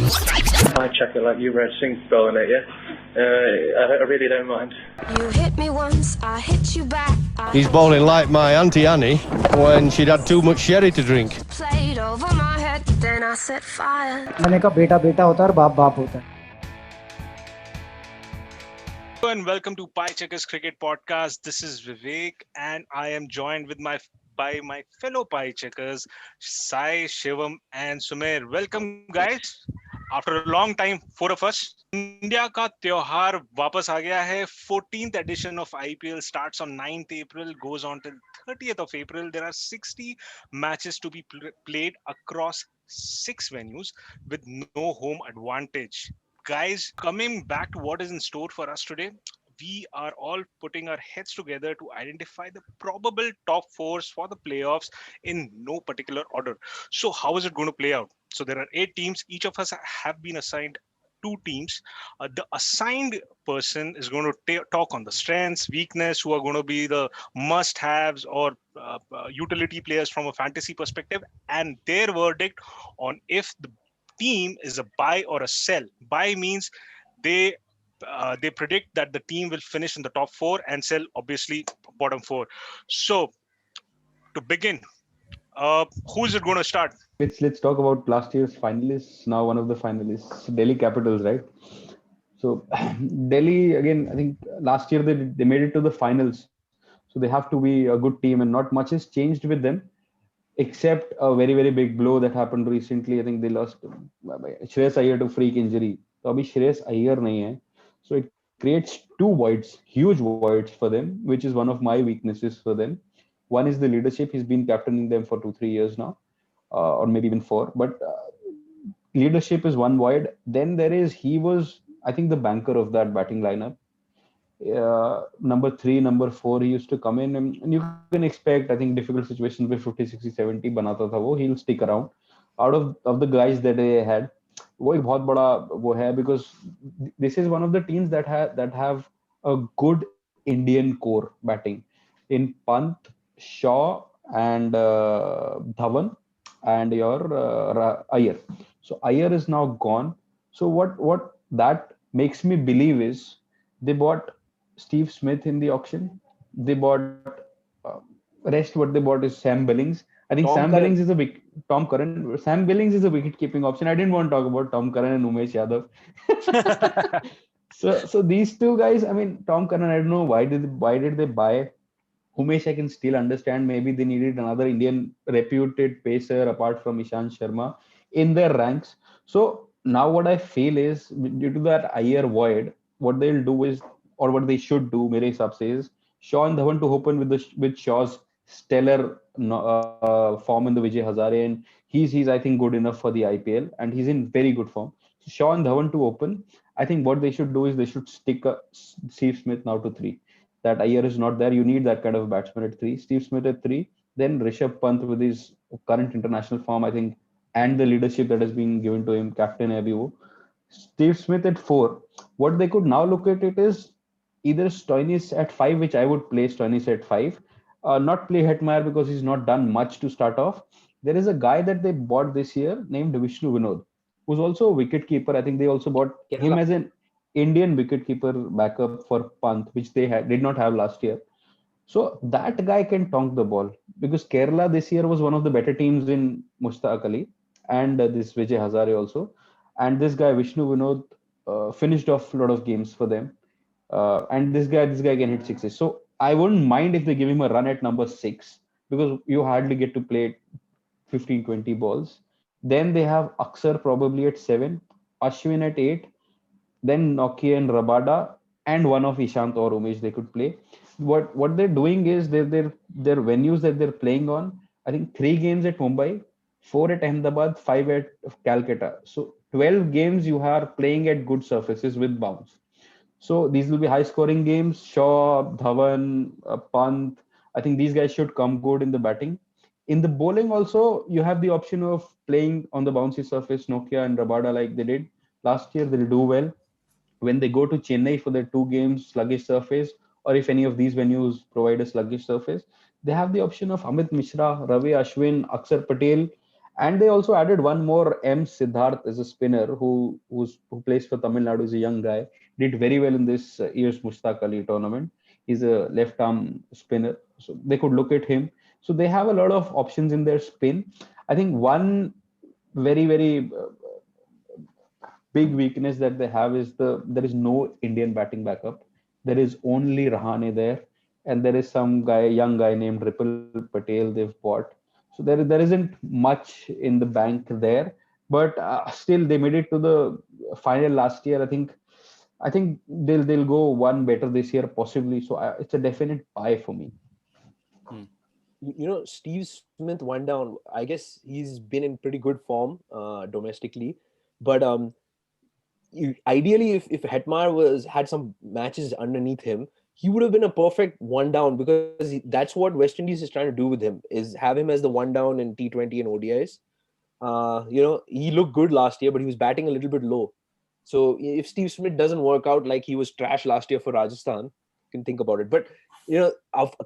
I check it like you read Sing spelling it, yeah? I really don't mind. You hit me once, I hit you back. He's bowling like my Auntie Annie when she'd had too much sherry to drink. Played over my head, then I set fire. मैंने कहा बेटा बेटा होता है और बाप बाप होता है. Hello and welcome to Pie Checkers Cricket Podcast. This is Vivek and I am joined with my fellow Pie Checkers, Sai, Shivam and Sumer. Welcome guys. After a long time, four of us. India का त्योहार वापस आ गया है. 14th edition of IPL starts on 9th April, goes on till 30th of April. There are 60 matches to be played across 6 venues with no home advantage. Guys, coming back to what is in store for us today, we are all putting our heads together to identify the probable top fours for the playoffs in no particular order. So how is it going to play out? So there are 8 teams. Each of us have been assigned 2 teams. The assigned person is going to talk on the strengths, weakness, who are going to be the must-haves or utility players from a fantasy perspective, and their verdict on if the team is a buy or a sell. Buy means they predict that the team will finish in the top 4, and sell obviously bottom 4. So to begin, who is it going to start? Let's talk about last year's finalists. Now one of the finalists, Delhi Capitals, right? So Delhi again, I think last year they made it to the finals. So they have to be a good team, and not much has changed with them, except a very, very big blow that happened recently. I think they lost Shreyas Iyer to freak injury. So abhi Shreyas Iyer nahi hai. So it creates 2 voids, huge voids for them, which is one of my weaknesses for them. One is the leadership. He's been captaining them for 2-3 years now, or maybe even 4. But leadership is one void. Then he was, I think, the banker of that batting lineup. Number 3, number 4, he used to come in, and you can expect, I think, difficult situations with 50, 60, 70 banata tha wo, he'll stick around. Out of the guys that they had, वो एक बहुत बड़ा वो है, because this is one of the teams that have a good Indian core batting in Pant, Shaw and Dhawan and your Iyer. So Iyer is now gone. So what that makes me believe is they bought Steve Smith in the auction. They bought rest. What they bought is Sam Billings. I think Tom Billings is a Tom Curran. Sam Billings is a wicket-keeping option. I didn't want to talk about Tom Curran and Umesh Yadav. so these 2 guys. I mean, Tom Curran. I don't know why did they buy Umesh? I can still understand. Maybe they needed another Indian reputed pacer apart from Ishant Sharma in their ranks. So now what I feel is, due to that Iyer void, what they'll do is, or what they should do, mere hisab se, is Shaw and Dhawan to open with Shaw's stellar form in the Vijay Hazare, and he's I think good enough for the IPL, and he's in very good form. So Shaw and Dhawan to open. I think what they should do is they should stick Steve Smith now to 3. That Iyer is not there. You need that kind of batsman at 3. Steve Smith at 3. Then Rishabh Pant with his current international form, I think, and the leadership that has been given to him, captain Abiu. Steve Smith at 4. What they could now look at it is either Stoinis at 5, which I would play Stoinis at 5. Not play Hetmeyer because he's not done much to start off. There is a guy that they bought this year named Vishnu Vinod, who's also a wicket keeper. I think they also bought him as an Indian wicket-keeper backup for Pant, which they did not have last year. So that guy can tonk the ball, because Kerala this year was one of the better teams in Mushtaq Ali and this Vijay Hazare also. And this guy Vishnu Vinod finished off a lot of games for them. And this guy can hit 6s. So I wouldn't mind if they give him a run at number 6, because you hardly get to play 15, 20 balls. Then they have Aksar probably at 7, Ashwin at 8, then Nokia and Rabada, and one of Ishant or Umesh they could play. What they're doing is their venues that they're playing on, I think 3 games at Mumbai, 4 at Ahmedabad, 5 at Calcutta. So 12 games you are playing at good surfaces with bounce. So these will be high scoring games. Shaw, Dhawan, Pant, I think these guys should come good in the batting. In the bowling also, you have the option of playing on the bouncy surface, Nokia and Rabada, like they did last year. They'll do well. When they go to Chennai for their 2 games, sluggish surface, or if any of these venues provide a sluggish surface, they have the option of Amit Mishra, Ravi Ashwin, Akshar Patel, And they also added one more, M. Siddharth, as a spinner who plays for Tamil Nadu. Is a young guy. Did very well in this year's Mushtaq Ali tournament. He's a left arm spinner, so they could look at him. So they have a lot of options in their spin. I think one very big weakness that they have is there is no Indian batting backup. There is only Rahane there, and there is some young guy named Ripple Patel they've bought. So there isn't much in the bank there, but still they made it to the final last year. I think they'll go one better this year possibly. So it's a definite buy for me. Steve Smith one down. I guess he's been in pretty good form domestically, but ideally, if Hetmar had some matches underneath him, he would have been a perfect one down, because that's what West Indies is trying to do with him, is have him as the one down in T20 and ODIs. He looked good last year, but he was batting a little bit low. So if Steve Smith doesn't work out like he was trash last year for Rajasthan, you can think about it. But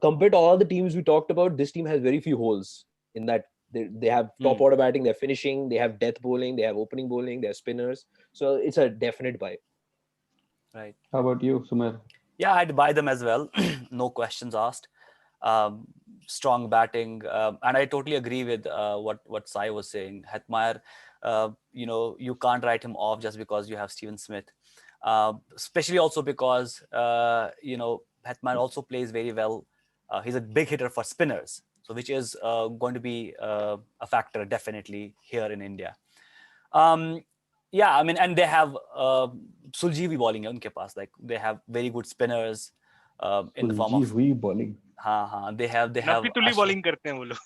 compared to all the teams we talked about, this team has very few holes in that. They have top order batting, they're finishing, they have death bowling, they have opening bowling, they have spinners. So it's a definite buy. Right. How about you, Sumer? Yeah, I'd buy them as well. No questions asked. Strong batting. And I totally agree with what Sai was saying. Hetmyer, you can't write him off just because you have Steven Smith. Especially also because, Hetmyer also plays very well. He's a big hitter for spinners. So which is going to be a factor definitely here in India. And they have Suljeevi bowling unke paas. Like they have very good spinners in the form of Suljeevi bowling. They have Nafitulli bowling karte hain wo log.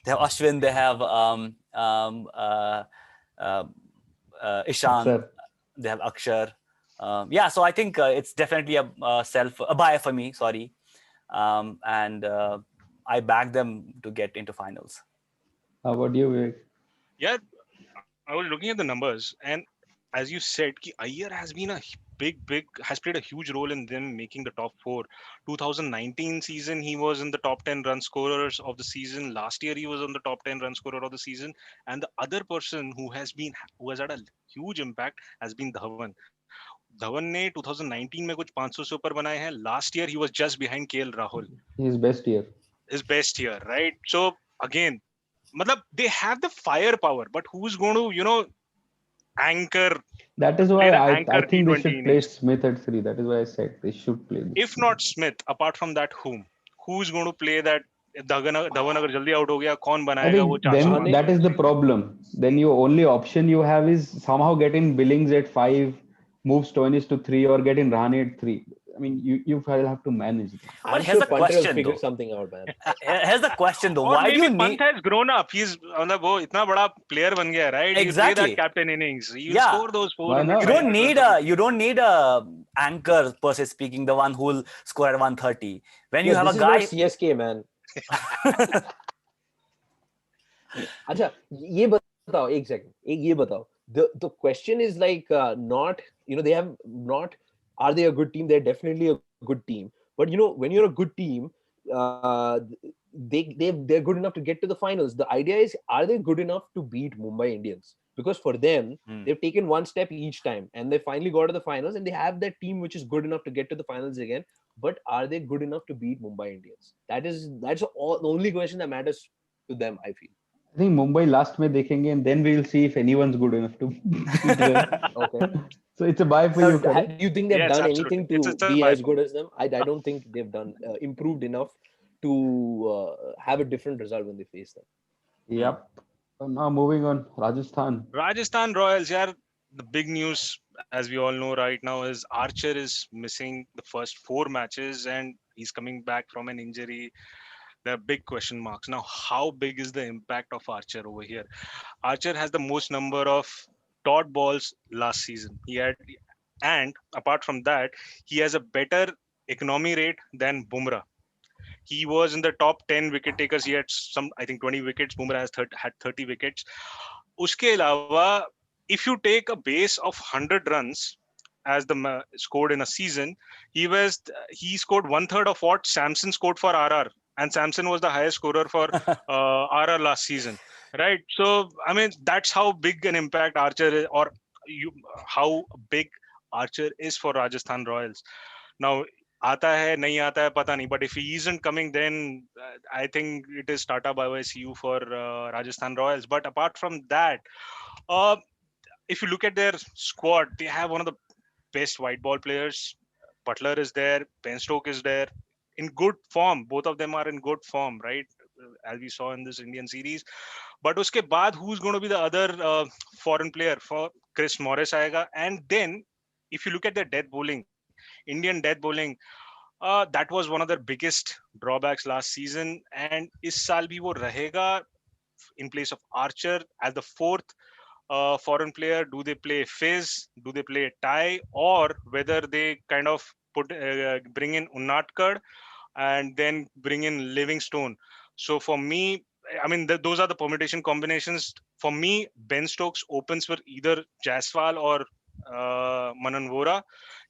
They have Ashwin, they have Ishan, Akshar. They have Akshar. So I think it's definitely a buy for me, sorry. I back them to get into finals. How about you, Vivek? Yeah, I was looking at the numbers, and as you said, Iyer has been has played a huge role in them making the top four. 2019 season, he was in the top 10 run scorers of the season. Last year, he was on the top 10 run scorer of the season. And the other person who has had a huge impact has been Dhawan. Dhawan ने 2019 में कुछ 500 से ऊपर बनाए हैं. Last year he was just behind KL Rahul. His best year, right? So again, they have the firepower, but who's going to anchor? That is why I think they should play innings. Smith at 3. That is why I said they should play this. If not Smith, apart from that, who's going to play that? Dhawan अगर जल्दी out हो गया, कौन बनाएगा वो 400? Then that is the problem. Then your only option you have is somehow get in Billings at 5, move Stoinis to 3, or get in Rahane at 3. I mean, you have to manage it. But here's the question, figure though. something out, man. Here's the question, though. Or Why do you Pant need? has grown up. He's वो इतना बड़ा player बन गया, right? Exactly. He'll play that captain innings. He'll Yeah. score those 4. Why not? You don't need a anchor per se speaking, the one who will score at 130. When you have a guy. This is not CSK, man. अच्छा, ये बताओ एक second. ये बताओ. The question is like not, they have not. Are they a good team? They're definitely a good team. But when you're a good team, they're good enough to get to the finals. The idea is, are they good enough to beat Mumbai Indians? Because for them, they've taken one step each time, and they finally got to the finals, and they have that team which is good enough to get to the finals again. But are they good enough to beat Mumbai Indians? That's the only question that matters to them, I feel. I think Mumbai last में देखेंगे, and then we will see if anyone's good enough to beat them. Okay. So it's a buy for you. Do you think they've Yes, done absolutely. anything to It's a be buy. as good as them? I don't think they've done improved enough to have a different result when they face them. Yep. So now moving on, Rajasthan. Rajasthan Royals, the big news, as we all know right now, is Archer is missing the first 4 matches and he's coming back from an injury. There are big question marks. Now, how big is the impact of Archer over here? Archer has the most number of dot balls last season. And apart from that, he has a better economy rate than Bumrah. He was in the top 10 wicket takers. He had 20 wickets. Bumrah had 30 wickets. Uske alawa, if you take a base of 100 runs as the scored in a season, he scored 1/3 of what Samson scored for RR. And Samson was the highest scorer for RR last season. Right. So, I mean, that's how big an impact Archer is, or how big Archer is for Rajasthan Royals. Now, आता है नहीं आता है पता नहीं, but if he isn't coming, then I think it is Tata bye bye see you for Rajasthan Royals. But apart from that, uh, if you look at their squad, they have one of the best white ball players. Butler is there, Ben Stokes is there, in good form. Both of them are in good form, right? As we saw in this Indian series. But uske baad, who's going to be the other foreign player? For Chris Morris आएगा. And then, if you look at their death bowling, Indian death bowling, that was one of their biggest drawbacks last season. And इस साल भी वो रहेगा in place of Archer as the fourth foreign player. Do they play Fizz? Do they play Ty? Or whether they kind of bring in Unatkar and then bring in Livingstone. So for me, I mean, those are the permutation combinations. For me, Ben Stokes opens for either Jaiswal or Manan Vora,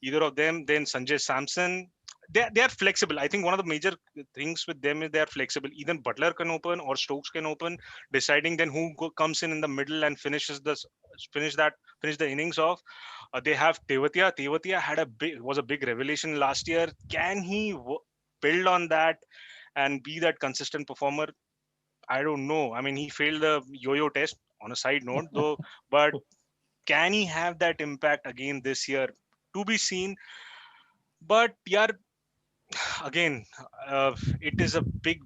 either of them. Then Sanjay Samson. They are flexible. I think one of the major things with them is they are flexible. Either Butler can open or Stokes can open, deciding then who comes in the middle and finish the innings off. They have Tewatia. Tewatia was a big revelation last year. Can he build on that and be that consistent performer? I don't know. I mean, he failed the yo-yo test on a side note, though. But can he have that impact again this year? To be seen. But yeah, again, it is a big.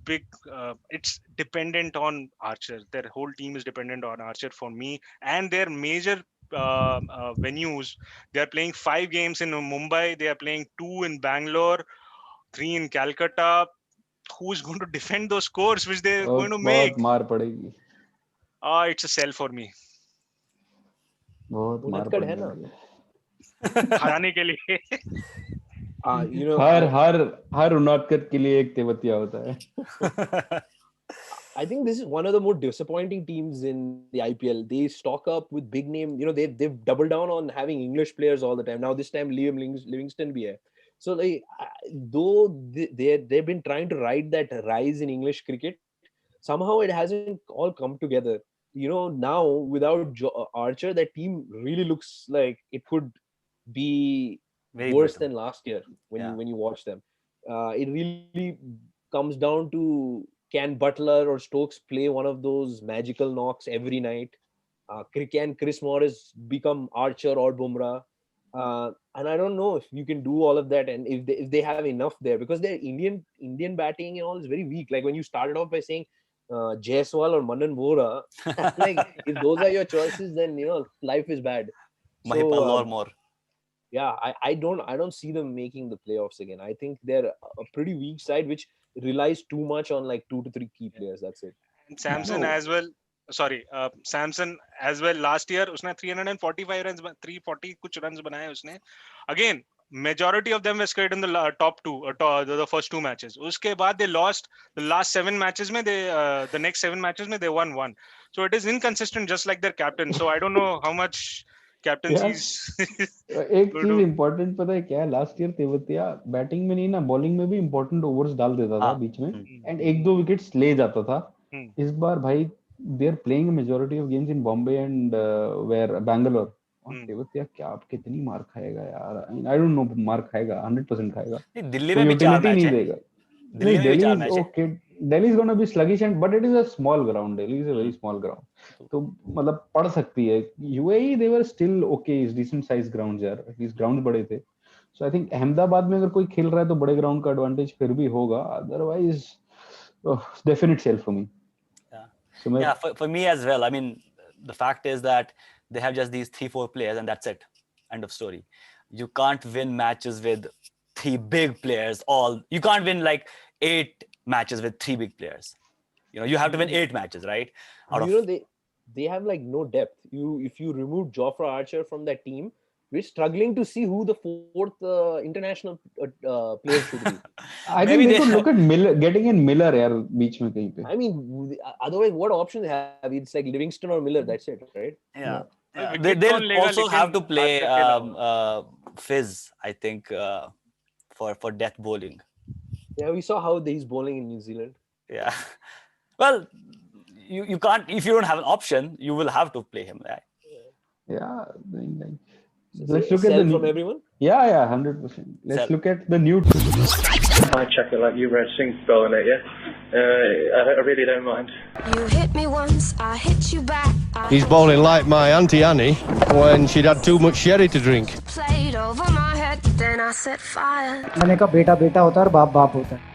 It's dependent on Archer. Their whole team is dependent on Archer for me, and their major venues. They are playing 5 games in Mumbai. They are playing 2 in Bangalore, 3 in Calcutta. Who's going to defend those scores which they're going to make? बहुत मार पड़ेगी. It's a sell for me. बहुत मार उनक्कड़ है पड़ने ना. वाली है. हराने के लिए. You know, हर उनादकर के लिए एक तेवतिया होता है. I think this is one of the more disappointing teams in the IPL. They stock up with big name. You know, they've doubled down on having English players all the time. Now this time Liam Livingston be here. So like, though they've been trying to ride that rise in English cricket, somehow it hasn't all come together. You know, now without Archer, that team really looks like it could be Very worse brittle. than last year when Yeah. you watch them. It really comes down to, can Butler or Stokes play one of those magical knocks every night? Can Chris Morris become Archer or Bumrah? And I don't know if you can do all of that, and if they have enough there, because their Indian batting and all is very weak. Like when you started off by saying Jaiswal or Manan Vora, like if those are your choices, then you know life is bad. Mahipal or more. Yeah, I don't see them making the playoffs again. I think they're a pretty weak side which relies too much on like 2 to 3 key players. That's it. And Samson No. as well. Sorry, Samson as well. Last year, उसने 345 runs, 340 कुछ runs बनाए उसने. Again, majority of them were scored in the top 2, the first 2 matches. उसके बाद they lost the last 7 matches में. The next 7 matches में they won 1. So it is inconsistent, just like their captain. So I don't know how much captaincy is. एक चीज important पता है क्या है? लास्ट ईयर तेवतिया बैटिंग में नहीं ना, बॉलिंग में भी इम्पोर्टेंट ओवर्स डाल देता था हाँ. बीच में, एंड 1-2 विकेट्स ले जाता था. इस बार भाई they are playing majority of games in Bombay and where Bangalore. और तेवतिया क्या कितनी मार खाएगा यार? आई डोंट नो, मार खाएगा, 100% खाएगा. नहीं, दिल्ली कोई में भी 4 यूटिलिटी मैच नहीं है. देगा. दिल्ली में भी 4 मैच है. Okay, Delhi is going to be sluggish, but it is a small ground. Delhi is a very small ground. तो मतलब पड़ सकती है. UAE they were still okay, decent size grounds यार. At least grounds बड़े थे. So I think Ahmedabad में अगर कोई खेल रहा है तो बड़े ground का advantage फिर भी होगा. Otherwise, definite sell for me. Yeah. So Yeah, for me as well. I mean, the fact is that they have just these 3-4 players and that's it. End of story. You can't win matches with 3 big players. You can't win like 8 matches with 3 big players. You know, you have to win 8 matches, right? They have like no depth. If you remove Jofra Archer from that team, we're struggling to see who the fourth international player should be. I think they could look at Miller, getting in Miller यार बीच में कहीं पे. I mean, otherwise what options they have? It's like Livingston or Miller. That's it, right? Yeah. Wicket They'll कौन लेगा, also लेकिन have to play बात करके लाओ. Fizz, I think, for death bowling. Yeah, we saw how he's bowling in New Zealand. Yeah. Well, you can't, if you don't have an option, you will have to play him. Right? Yeah. Like, So let's say look at sell the from new, everyone. yeah, 100%. Let's Sell. look at the new. I check it like Yuvraj Singh's bowling it, yeah? I really don't mind. You hit me once, I hit you back. I He's bowling like my Auntie Annie when she'd had too much sherry to drink. played over my head, then I set fire. मैंने कहा बेटा बेटा होता है और बाप बाप होता है.